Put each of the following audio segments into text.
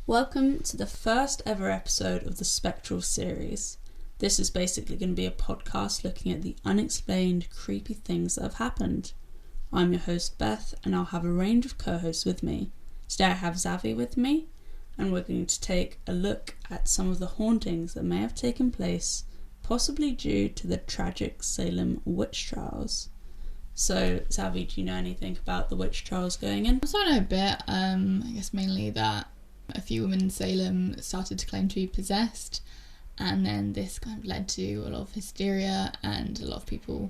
Welcome to the first ever episode of the Spectral series. This is basically going to be a podcast looking at the unexplained, creepy things that have happened. I'm your host Beth, and I'll have a range of co-hosts with me. Today I have Xavi with me, and we're going to take a look at some of the hauntings that may have taken place, possibly due to the tragic Salem witch trials. So, Xavi, do you know anything about the witch trials going in? So I know a bit. I guess mainly that a few women in Salem started to claim to be possessed, and then this kind of led to a lot of hysteria and a lot of people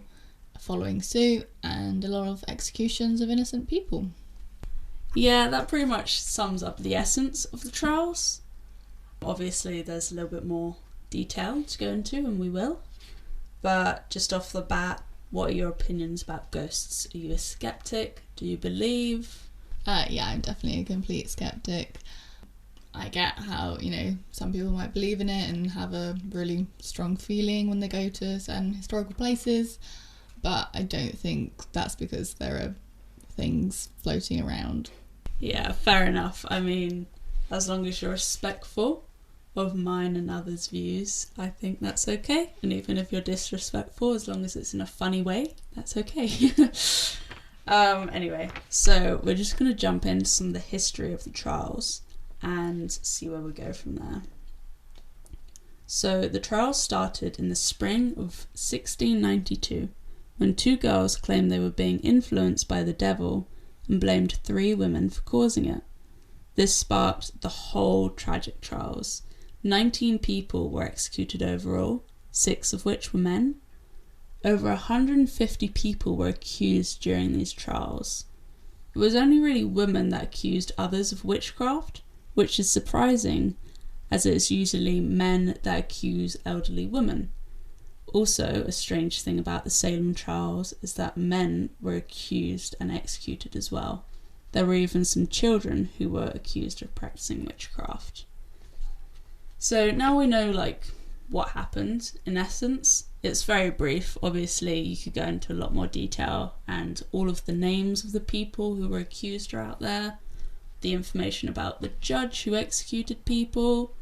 following suit and a lot of executions of innocent people. Yeah, that pretty much sums up the essence of the trials. Obviously, there's a little bit more detail to go into, and we will. But just off the bat, what are your opinions about ghosts? Are you a skeptic? Do you believe? Yeah, I'm definitely a complete skeptic. I get how, some people might believe in it and have a really strong feeling when they go to certain historical places, but I don't think that's because there are things floating around. Yeah, fair enough. I mean, as long as you're respectful of mine and others' views, I think that's okay. And even if you're disrespectful, as long as it's in a funny way, that's okay. Anyway, so we're just going to jump into some of the history of the trials and see where we go from there. So the trials started in the spring of 1692 when two girls claimed they were being influenced by the devil and blamed 3 women for causing it. This sparked the whole tragic trials. 19 people were executed overall, 6 of which were men. Over 150 people were accused during these trials. It was only really women that accused others of witchcraft, which is surprising, as it is usually men that accuse elderly women. Also, a strange thing about the Salem trials is that men were accused and executed as well. There were even some children who were accused of practicing witchcraft. So now we know what happened in essence. It's very brief. Obviously you could go into a lot more detail, and all of the names of the people who were accused are out there. The information about the judge who executed people,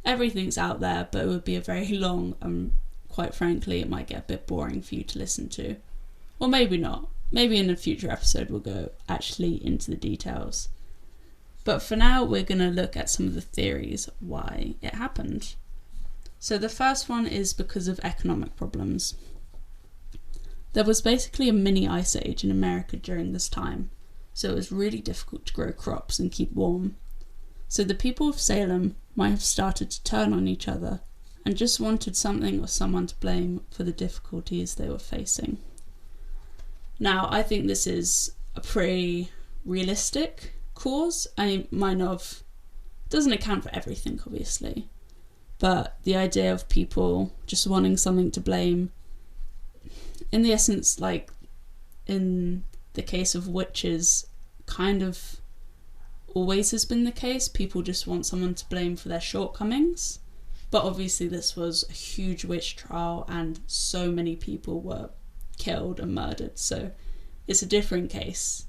everything's out there, but it would be a very long and quite frankly it might get a bit boring for you to listen to. Or maybe not. Maybe in a future episode we'll go actually into the details. But for now we're going to look at some of the theories why it happened. So the first one is because of economic problems. There was basically a mini ice age in America during this time, so it was really difficult to grow crops and keep warm. So the people of Salem might have started to turn on each other and just wanted something or someone to blame for the difficulties they were facing. Now, I think this is a pretty realistic cause. Doesn't account for everything, obviously, but the idea of people just wanting something to blame, in the essence, in the case of witches, kind of always has been the case. People just want someone to blame for their shortcomings. But obviously this was a huge witch trial and so many people were killed and murdered, so it's a different case.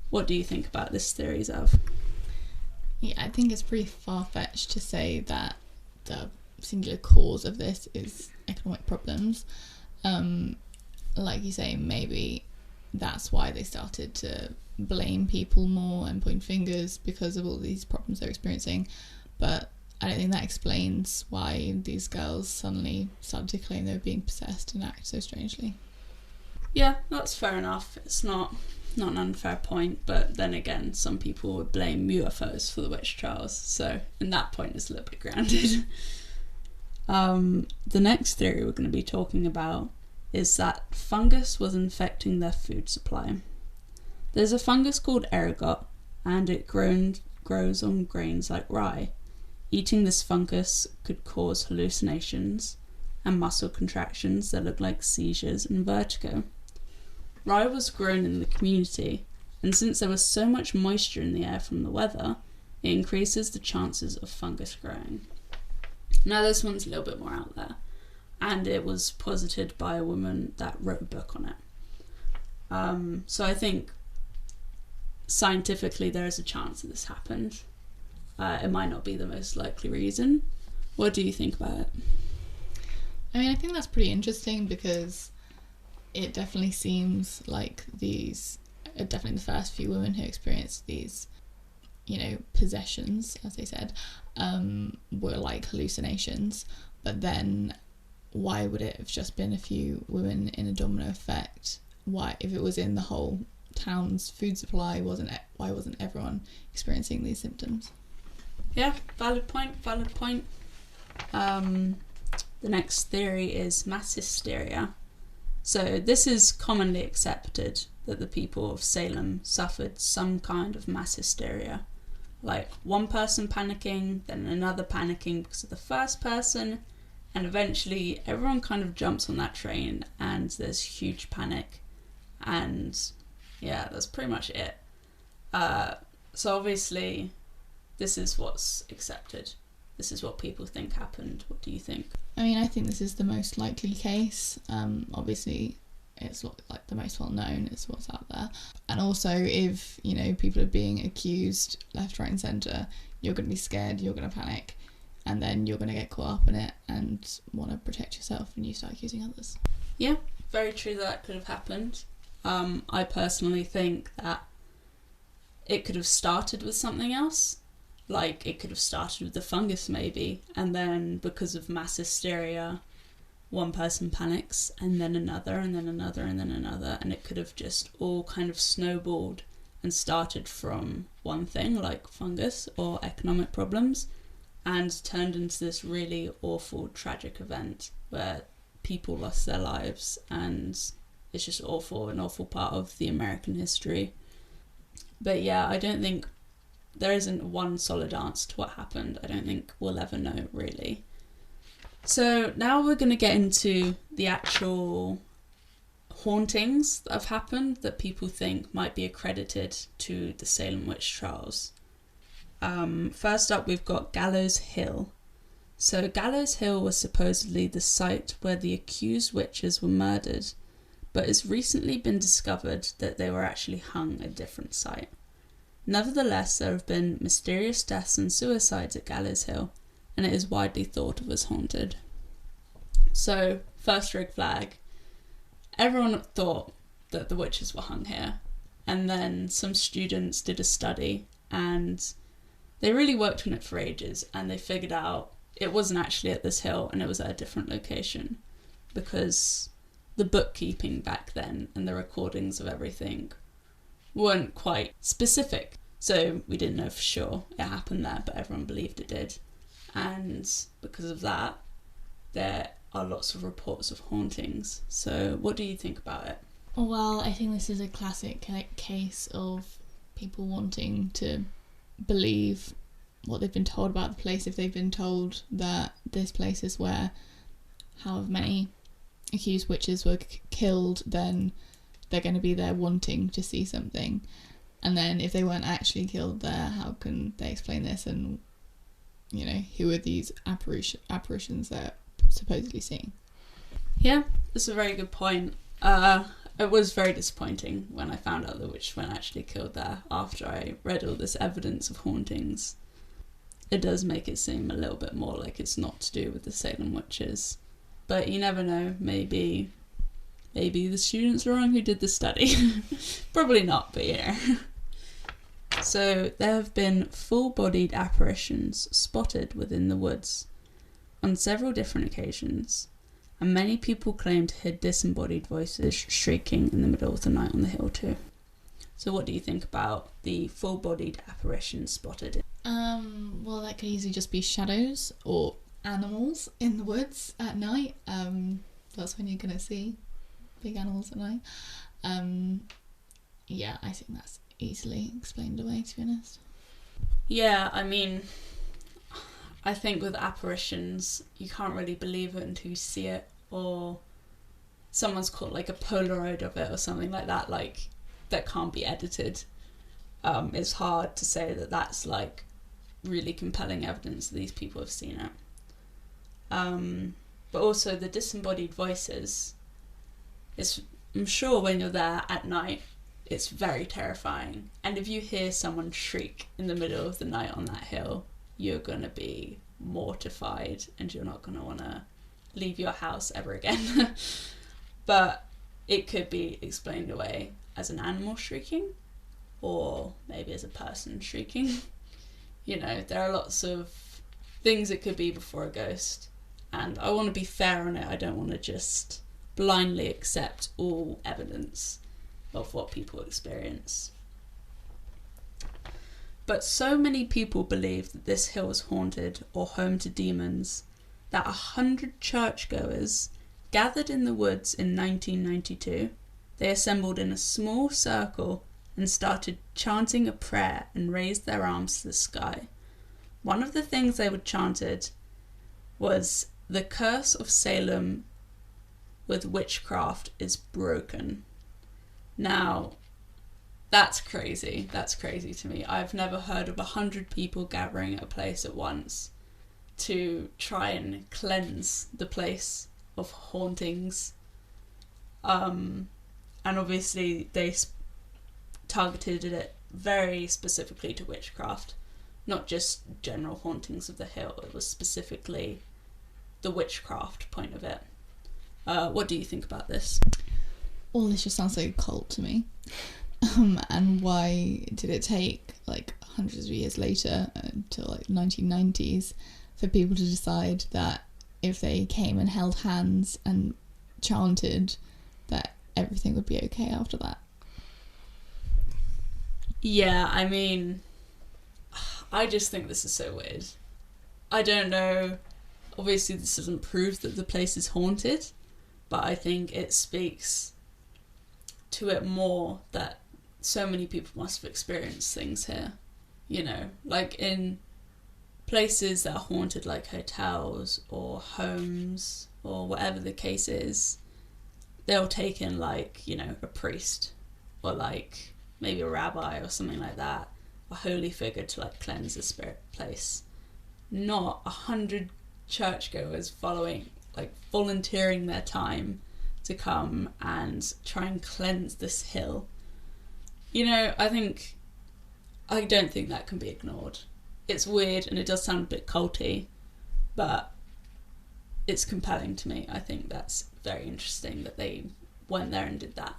What do you think about this theory, Zav? Yeah, I think it's pretty far-fetched to say that the singular cause of this is economic problems. Like you say, maybe that's why they started to blame people more and point fingers because of all these problems they're experiencing, but I don't think that explains why these girls suddenly started to claim they were being possessed and act so strangely. Yeah, that's fair enough. It's not an unfair point, but then again, some people would blame UFOs for the witch trials, so in that point it's a little bit grounded. The next theory we're going to be talking about is that fungus was infecting their food supply. There's a fungus called ergot, and it grows on grains like rye. Eating this fungus could cause hallucinations and muscle contractions that look like seizures and vertigo. Rye was grown in the community, and since there was so much moisture in the air from the weather, it increases the chances of fungus growing. Now this one's a little bit more out there, and it was posited by a woman that wrote a book on it. So I think scientifically there is a chance that this happened. it might not be the most likely reason. What do you think about it? I mean, I think that's pretty interesting because it definitely seems like definitely the first few women who experienced these, possessions, as they said, were like hallucinations. But then why would it have just been a few women in a domino effect? Why, if it was in the whole town's food supply, why wasn't everyone experiencing these symptoms? Yeah, valid point. The next theory is mass hysteria. So this is commonly accepted that the people of Salem suffered some kind of mass hysteria. Like one person panicking, then another panicking because of the first person, and eventually everyone kind of jumps on that train and there's huge panic. And yeah, that's pretty much it. So obviously this is what's accepted. This is what people think happened. What do you think? I mean, I think this is the most likely case. Obviously, it's like the most well known. It's what's out there. And also, if people are being accused left, right, and centre, you're going to be scared. You're going to panic, and then you're going to get caught up in it and want to protect yourself, and you start accusing others. Yeah, very true that could have happened. I personally think that it could have started with something else. Like, it could have started with the fungus maybe, and then because of mass hysteria, one person panics, and then another, and then another, and then another, and it could have just all kind of snowballed and started from one thing, like fungus or economic problems, and turned into this really awful, tragic event where people lost their lives, and it's just awful, an awful part of the American history. But yeah, I don't think there isn't one solid answer to what happened. I don't think we'll ever know, really. So now we're going to get into the actual hauntings that have happened that people think might be accredited to the Salem witch trials. First up, we've got Gallows Hill. So Gallows Hill was supposedly the site where the accused witches were murdered, but it's recently been discovered that they were actually hung at a different site. Nevertheless, there have been mysterious deaths and suicides at Gallows Hill, and it is widely thought of as haunted. So, first red flag. Everyone thought that the witches were hung here, and then some students did a study, and they really worked on it for ages, and they figured out it wasn't actually at this hill, and it was at a different location, because the bookkeeping back then and the recordings of everything weren't quite specific, so we didn't know for sure it happened there, but everyone believed it did. And because of that, there are lots of reports of hauntings. So what do you think about it? Well, I think this is a classic case of people wanting to believe what they've been told about the place. If they've been told that this place is where however many accused witches were killed, then they're going to be there wanting to see something. And then if they weren't actually killed there, how can they explain this? And who are these apparitions they're supposedly seeing? Yeah, that's a very good point. It was very disappointing when I found out the witches weren't actually killed there after I read all this evidence of hauntings. It does make it seem a little bit more like it's not to do with the Salem witches. But you never know, maybe the students are wrong who did the study. Probably not, but yeah. So there have been full-bodied apparitions spotted within the woods on several different occasions, and many people claim to hear disembodied voices shrieking in the middle of the night on the hill too. So what do you think about the full-bodied apparitions spotted? Well, that could easily just be shadows or animals in the woods at night. That's when you're going to see big animals at night. Yeah, I think that's easily explained away, to be honest. Yeah, I mean, I think with apparitions, you can't really believe it until you see it, or someone's caught like a Polaroid of it or something like that, like, that can't be edited. It's hard to say that that's like really compelling evidence that these people have seen it. But also the disembodied voices, I'm sure when you're there at night, it's very terrifying. And if you hear someone shriek in the middle of the night on that hill, you're going to be mortified and you're not going to want to leave your house ever again. But it could be explained away as an animal shrieking, or maybe as a person shrieking. You know, there are lots of things it could be before a ghost, and I want to be fair on it. I don't want to just blindly accept all evidence of what people experience. But so many people believe that this hill is haunted or home to demons that 100 churchgoers gathered in the woods in 1992. They assembled in a small circle and started chanting a prayer and raised their arms to the sky. One of the things they would chanted was, "The curse of Salem with witchcraft is broken." Now, that's crazy. That's crazy to me. I've never heard of 100 people gathering at a place at once to try and cleanse the place of hauntings. And obviously they targeted it very specifically to witchcraft, not just general hauntings of the hill. It was specifically the witchcraft point of it. What do you think about this? All this just sounds like a cult to me. And why did it take like hundreds of years later, until like 1990s, for people to decide that if they came and held hands and chanted, that everything would be okay after that? Yeah, I mean, I just think this is so weird. I don't know. Obviously, this doesn't prove that the place is haunted, but I think it speaks to it more that so many people must have experienced things here. You know, like in places that are haunted, like hotels or homes or whatever the case is, they'll take in, like, you know, a priest or like maybe a rabbi or something like that, a holy figure to like cleanse the spirit place. Not 100 churchgoers volunteering their time to come and try and cleanse this hill. You know, I don't think that can be ignored. It's weird and it does sound a bit culty, but it's compelling to me. I think that's very interesting that they went there and did that.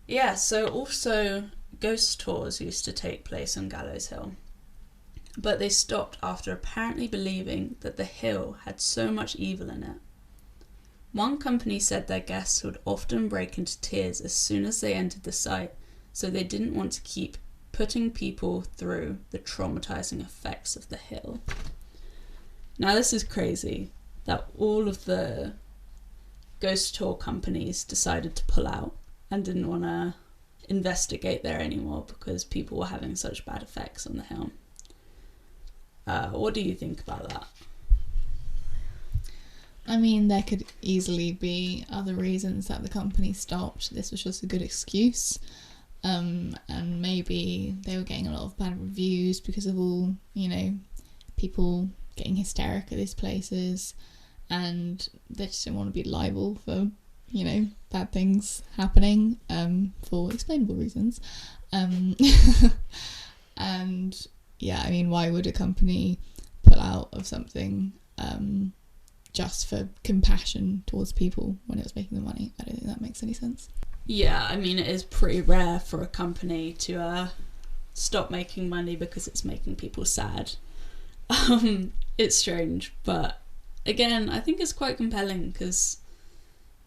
Yeah, so also ghost tours used to take place on Gallows Hill, but they stopped after apparently believing that the hill had so much evil in it. One company said their guests would often break into tears as soon as they entered the site, so they didn't want to keep putting people through the traumatizing effects of the hill. Now, this is crazy that all of the ghost tour companies decided to pull out and didn't want to investigate there anymore because people were having such bad effects on the hill. What do you think about that? I mean, there could easily be other reasons that the company stopped. This was just a good excuse. And maybe they were getting a lot of bad reviews because of all, you know, people getting hysteric at these places, and they just didn't want to be liable for, you know, bad things happening, for explainable reasons. And yeah, I mean, why would a company pull out of something just for compassion towards people when it was making the money? I don't think that makes any sense. Yeah, I mean, it is pretty rare for a company to stop making money because it's making people sad. It's strange, but again, I think it's quite compelling because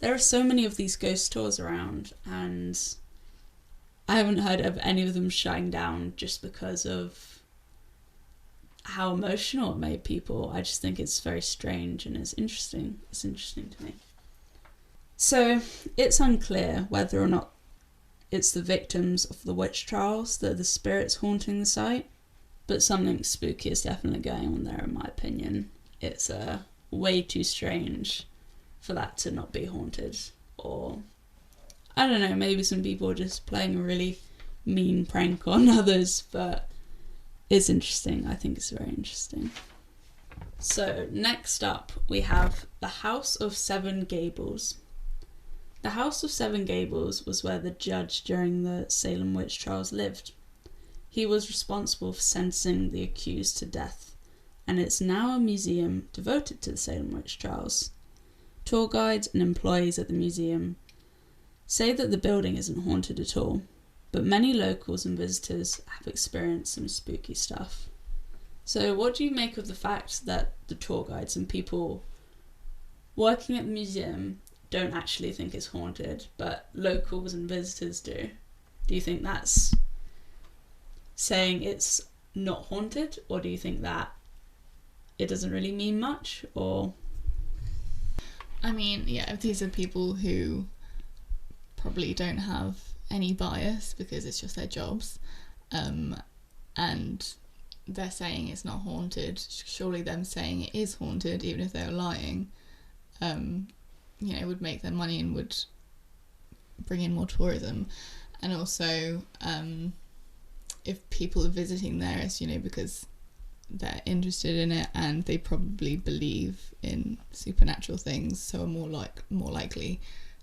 there are so many of these ghost tours around, and I haven't heard of any of them shutting down just because of how emotional it made people. I just think it's very strange and it's interesting. It's interesting to me. So it's unclear whether or not it's the victims of the witch trials that are the spirits haunting the site, but something spooky is definitely going on there, in my opinion. It's way too strange for that to not be haunted. Or, I don't know, maybe some people are just playing a really mean prank on others, but it's interesting. I think it's very interesting. So next up we have the House of Seven Gables. The House of Seven Gables was where the judge during the Salem witch trials lived. He was responsible for sentencing the accused to death, and it's now a museum devoted to the Salem witch trials. Tour guides and employees at the museum say that the building isn't haunted at all, but many locals and visitors have experienced some spooky stuff. So what do you make of the fact that the tour guides and people working at the museum don't actually think it's haunted, but locals and visitors do? Do you think that's saying it's not haunted, or do you think that it doesn't really mean much? Or I mean, yeah, these are people who probably don't have any bias because it's just their jobs, and they're saying it's not haunted. Surely them saying it is haunted, even if they're lying, would make them money and would bring in more tourism. And also, if people are visiting there, it's, because they're interested in it and they probably believe in supernatural things, so are more likely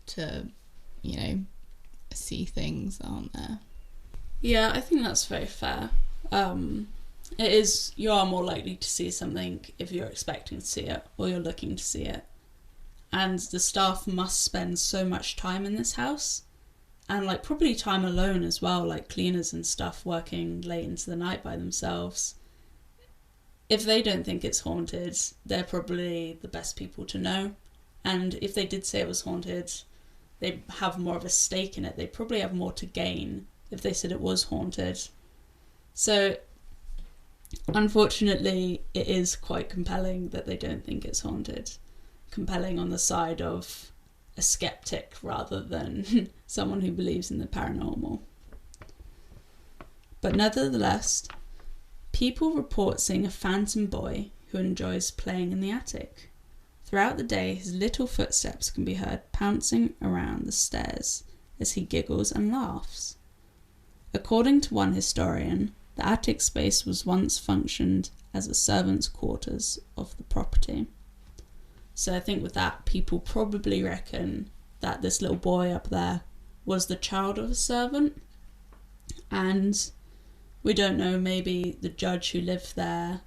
to, see things that aren't there. Yeah, I think that's very fair. It is, you are more likely to see something if you're expecting to see it or you're looking to see it. And the staff must spend so much time in this house, and probably time alone as well, like cleaners and stuff working late into the night by themselves. If they don't think it's haunted, they're probably the best people to know. And if they did say it was haunted, they have more of a stake in it. They probably have more to gain if they said it was haunted. So unfortunately, it is quite compelling that they don't think it's haunted. Compelling on the side of a skeptic rather than someone who believes in the paranormal. But nevertheless, people report seeing a phantom boy who enjoys playing in the attic. Throughout the day, his little footsteps can be heard pouncing around the stairs as he giggles and laughs. According to one historian, the attic space was once functioned as a servant's quarters of the property. So I think with that, people probably reckon that this little boy up there was the child of a servant. And we don't know, maybe the judge who lived there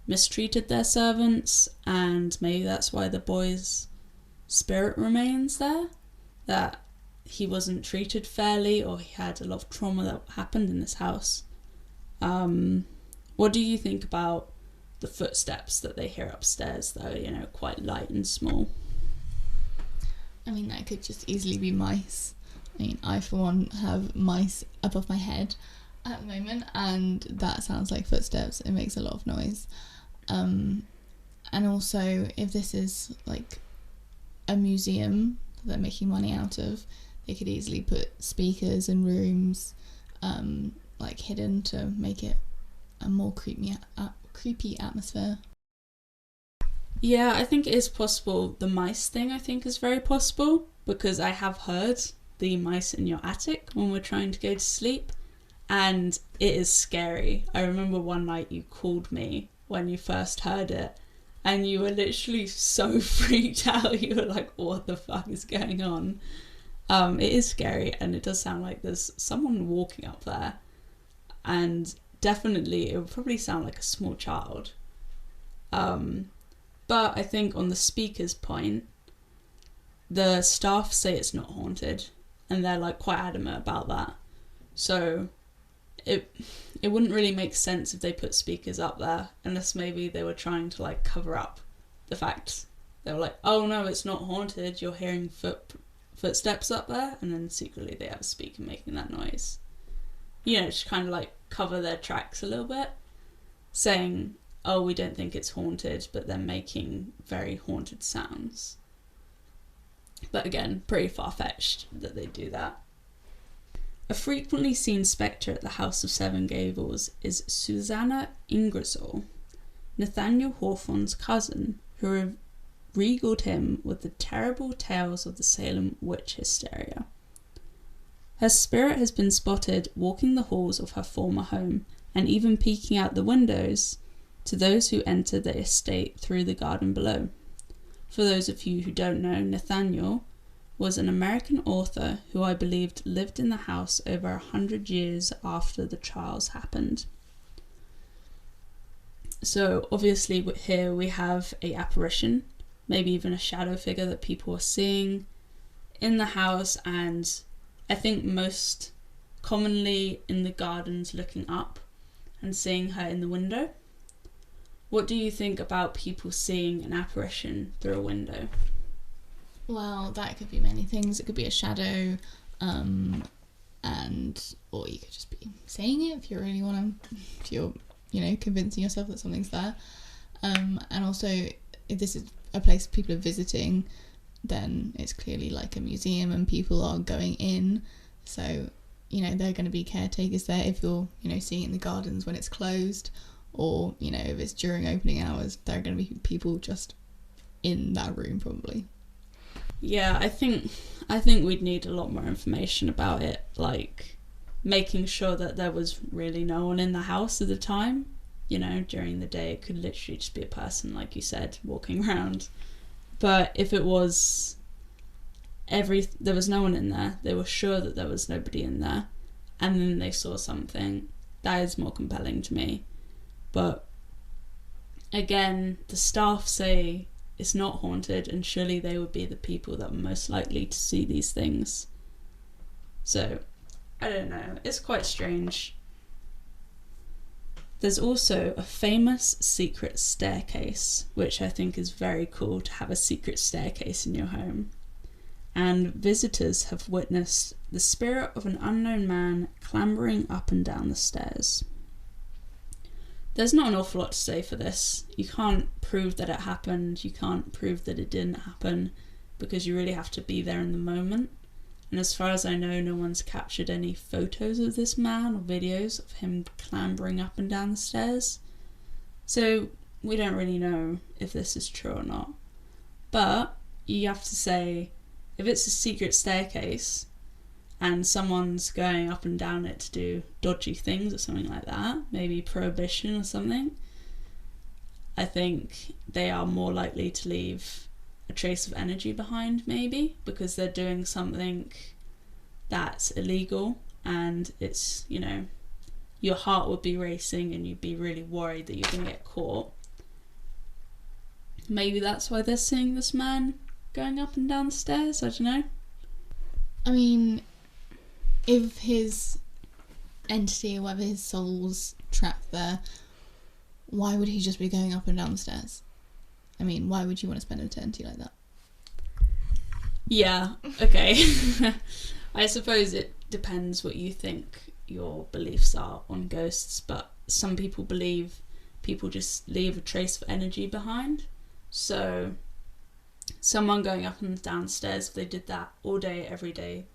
mistreated their servants, and maybe that's why the boy's spirit remains there, that he wasn't treated fairly, or he had a lot of trauma that happened in this house. What do you think about the footsteps that they hear upstairs, though, quite light and small? I mean, that could just easily be mice. I mean, I for one have mice above my head at the moment, and that sounds like footsteps. It makes a lot of noise. And also, if this is like a museum that they're making money out of, they could easily put speakers in rooms, hidden to make it a more creepy atmosphere. Yeah, I think it is possible. The mice thing, I think, is very possible, because I have heard the mice in your attic when we're trying to go to sleep, and it is scary. I remember one night you called me when you first heard it, and you were literally so freaked out. You were like, what the fuck is going on? It is scary, and it does sound like there's someone walking up there, and definitely it would probably sound like a small child. But I think on the speaker's point, the staff say it's not haunted, and they're quite adamant about that. So it wouldn't really make sense if they put speakers up there, unless maybe they were trying to cover up the fact. They were like, oh no, it's not haunted, you're hearing footsteps up there, and then secretly they have a speaker making that noise. Just kind of cover their tracks a little bit, saying, oh, we don't think it's haunted, but they're making very haunted sounds. But again, pretty far-fetched that they do that. A frequently seen spectre at the House of Seven Gables is Susanna Ingersoll, Nathaniel Hawthorne's cousin, who regaled him with the terrible tales of the Salem witch hysteria. Her spirit has been spotted walking the halls of her former home, and even peeking out the windows to those who enter the estate through the garden below. For those of you who don't know, Nathaniel was an American author who I believed lived in the house over 100 years after the trials happened. So obviously here we have a apparition, maybe even a shadow figure that people are seeing in the house, and I think most commonly in the gardens, looking up and seeing her in the window. What do you think about people seeing an apparition through a window? Well, that could be many things. It could be a shadow, or you could just be saying it if you really want to, if you're, convincing yourself that something's there. And also, if this is a place people are visiting, then it's clearly like a museum and people are going in. So, they're going to be caretakers there if you're, seeing it in the gardens when it's closed, or, if it's during opening hours, there are going to be people just in that room probably. Yeah, I think we'd need a lot more information about it, like making sure that there was really no one in the house at the time. During the day it could literally just be a person, like you said, walking around. But if it was there was no one in there, they were sure that there was nobody in there, and then they saw something, that is more compelling to me. But again, the staff say it's not haunted, and surely they would be the people that were most likely to see these things. So, I don't know, it's quite strange. There's also a famous secret staircase, which I think is very cool to have a secret staircase in your home. And visitors have witnessed the spirit of an unknown man clambering up and down the stairs. There's not an awful lot to say for this. You can't prove that it happened, you can't prove that it didn't happen, because you really have to be there in the moment. And as far as I know, no one's captured any photos of this man or videos of him clambering up and down the stairs. So we don't really know if this is true or not. But you have to say, if it's a secret staircase and someone's going up and down it to do dodgy things or something like that, maybe prohibition or something, I think they are more likely to leave a trace of energy behind, maybe, because they're doing something that's illegal, and it's, your heart would be racing and you'd be really worried that you're going to get caught. Maybe that's why they're seeing this man going up and down the stairs, I don't know. I mean, if his entity or whether his soul's trapped there, why would he just be going up and down the stairs? I mean, why would you want to spend an eternity like that? Yeah, okay. I suppose it depends what you think your beliefs are on ghosts, but some people believe people just leave a trace of energy behind. So someone going up and down stairs, if they did that all day, every day,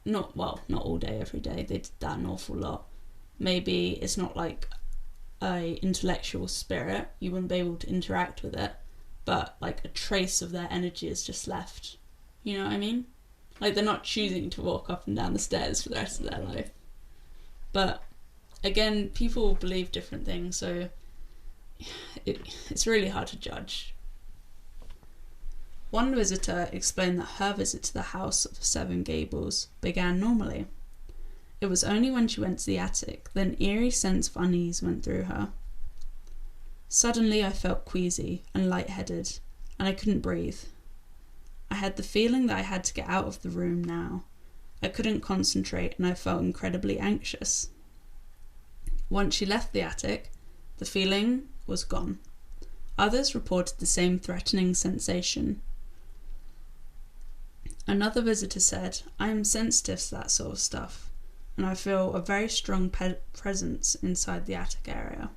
not all day, every day, they did that an awful lot. Maybe it's not like a intellectual spirit, you wouldn't be able to interact with it, but like a trace of their energy is just left. You know what I mean? Like they're not choosing to walk up and down the stairs for the rest of their life. But again, people believe different things, so it's really hard to judge. One visitor explained that her visit to the house of 7 Gables began normally. It was only when she went to the attic that an eerie sense of unease went through her. Suddenly I felt queasy and lightheaded, and I couldn't breathe. I had the feeling that I had to get out of the room now. I couldn't concentrate, and I felt incredibly anxious. Once she left the attic, the feeling was gone. Others reported the same threatening sensation. Another visitor said, "I am sensitive to that sort of stuff, and I feel a very strong presence inside the attic area."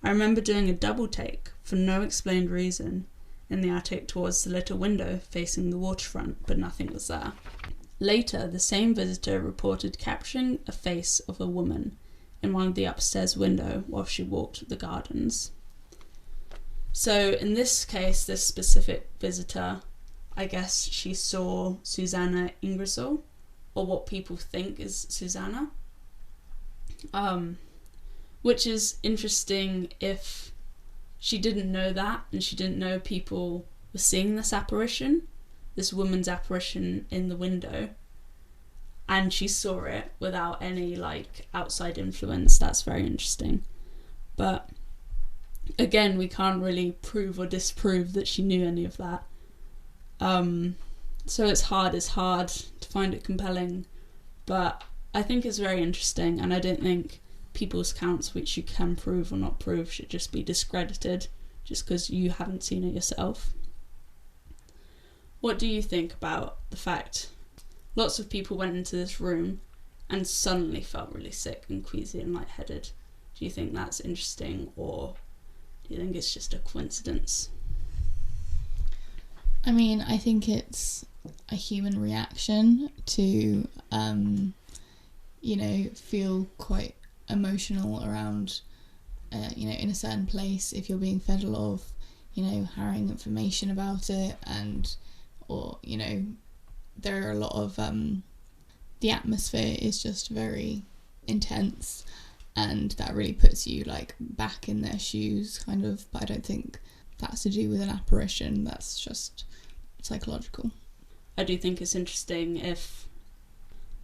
I remember doing a double take, for no explained reason, in the attic towards the little window facing the waterfront, but nothing was there. Later, the same visitor reported capturing a face of a woman in one of the upstairs window while she walked the gardens. So in this case, this specific visitor, I guess she saw Susanna Ingersoll, or what people think is Susanna. Which is interesting if she didn't know that, and she didn't know people were seeing this apparition. this woman's apparition in the window and she saw it without any like outside influence. That's very interesting. But again, we can't really prove or disprove that she knew any of that. So it's hard to find it compelling, but I think it's very interesting, and I don't think people's accounts which you can prove or not prove should just be discredited just because you haven't seen it yourself. What do you think about the fact lots of people went into this room and suddenly felt really sick and queasy and lightheaded? Do you think that's interesting, or do you think it's just a coincidence? I mean, I think it's a human reaction to, feel quite emotional around, in a certain place if you're being fed a lot of, harrowing information about it, or there are a lot of, the atmosphere is just very intense, and that really puts you like back in their shoes kind of, but I don't think that's to do with an apparition, that's just psychological. I do think it's interesting if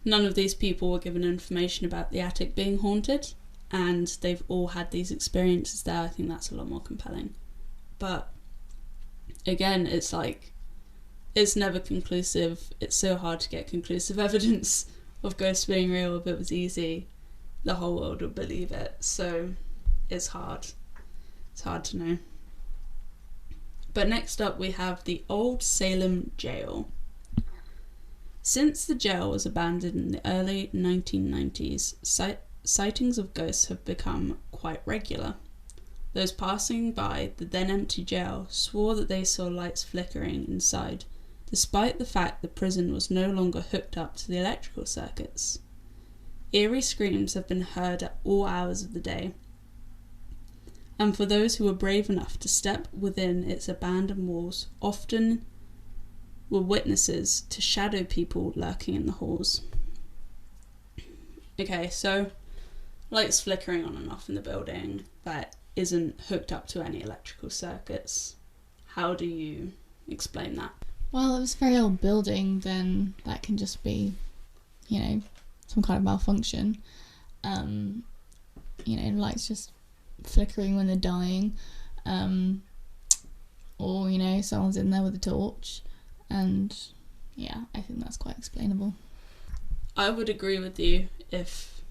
none of these people were given information about the attic being haunted and they've all had these experiences there. I think that's a lot more compelling. But again, it's like, it's never conclusive. It's so hard to get conclusive evidence of ghosts being real. If it was easy, the whole world would believe it. So it's hard. It's hard to know. But next up we have the Old Salem Jail. Since the jail was abandoned in the early 1990s, sightings of ghosts have become quite regular. Those passing by the then empty jail swore that they saw lights flickering inside, despite the fact the prison was no longer hooked up to the electrical circuits. Eerie screams have been heard at all hours of the day, and for those who were brave enough to step within its abandoned walls, often were witnesses to shadow people lurking in the halls. Okay, so lights flickering on and off in the building that isn't hooked up to any electrical circuits. How do you explain that? Well, if it's a very old building, then that can just be, some kind of malfunction. Lights just flickering when they're dying. Or, someone's in there with a torch. And, yeah, I think that's quite explainable. I would agree with you if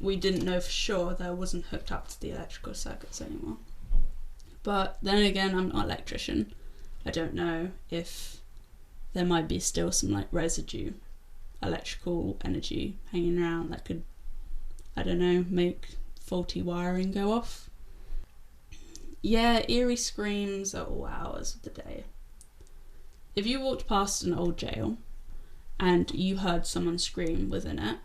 we didn't know for sure that it wasn't hooked up to the electrical circuits anymore. But then again, I'm not an electrician. I don't know if there might be still some like residue electrical energy hanging around that could, make faulty wiring go off. Yeah, eerie screams at all hours of the day. If you walked past an old jail and you heard someone scream within it,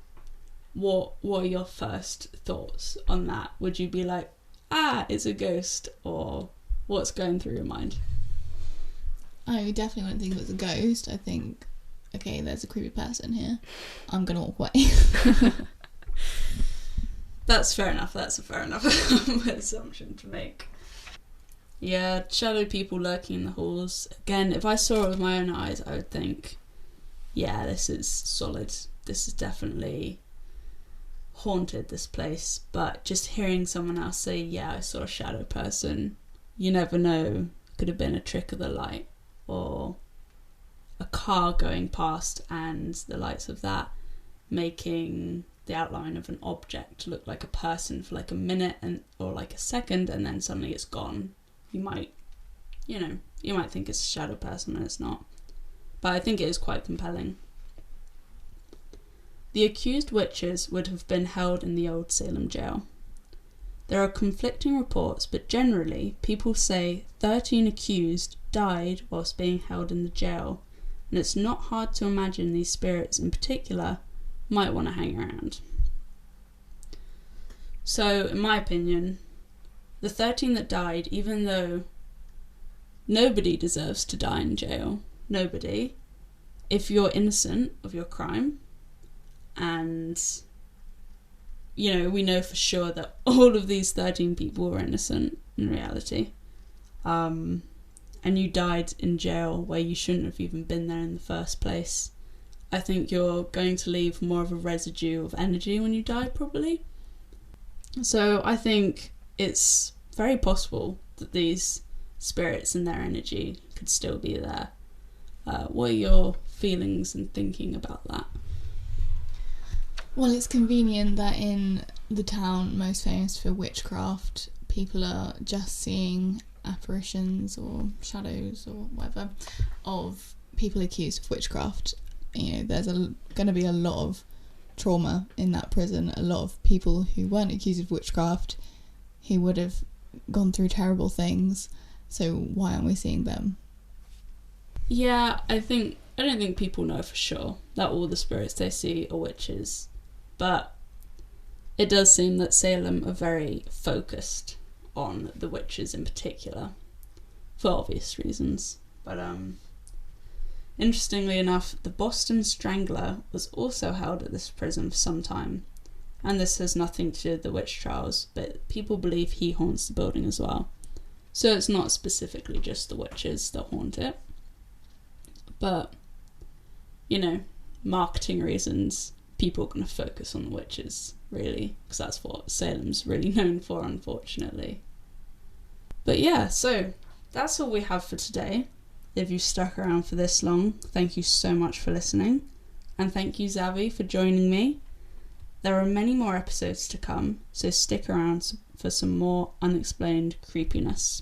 what are your first thoughts on that? Would you be like, it's a ghost, or what's going through your mind? I definitely wouldn't think it was a ghost. I think, okay, there's a creepy person here. I'm going to walk away. That's fair enough. That's a fair enough assumption to make. Yeah, shadow people lurking in the halls. Again, if I saw it with my own eyes, I would think, yeah, this is solid. This is definitely haunted, this place. But just hearing someone else say, yeah, I saw a shadow person, you never know. Could have been a trick of the light, or a car going past and the lights of that making the outline of an object look like a person for like a minute or like a second, and then suddenly it's gone. You might think it's a shadow person when it's not. But I think it is quite compelling. The accused witches would have been held in the Old Salem Jail. There are conflicting reports, but generally people say 13 accused died whilst being held in the jail, and it's not hard to imagine these spirits in particular might want to hang around. So, in my opinion, the 13 that died, even though nobody deserves to die in jail, nobody, if you're innocent of your crime, and, we know for sure that all of these 13 people were innocent in reality, and and you died in jail where you shouldn't have even been there in the first place, I think you're going to leave more of a residue of energy when you die, probably. So I think it's very possible that these spirits and their energy could still be there. What are your feelings and thinking about that? Well, it's convenient that in the town most famous for witchcraft, people are just seeing apparitions or shadows or whatever of people accused of witchcraft. You know, there's going to be a lot of trauma in that prison. A lot of people who weren't accused of witchcraft who would have gone through terrible things. So why aren't we seeing them? Yeah, I don't think people know for sure that all the spirits they see are witches, but it does seem that Salem are very focused on the witches in particular, for obvious reasons. But interestingly enough, the Boston Strangler was also held at this prison for some time, and this has nothing to do with the witch trials, but people believe he haunts the building as well. So it's not specifically just the witches that haunt it. But, you know, marketing reasons, people are going to focus on the witches, really, because that's what Salem's really known for, unfortunately. But yeah, so that's all we have for today. If you stuck around for this long, thank you so much for listening. And thank you, Xavi, for joining me. There are many more episodes to come, so stick around for some more unexplained creepiness.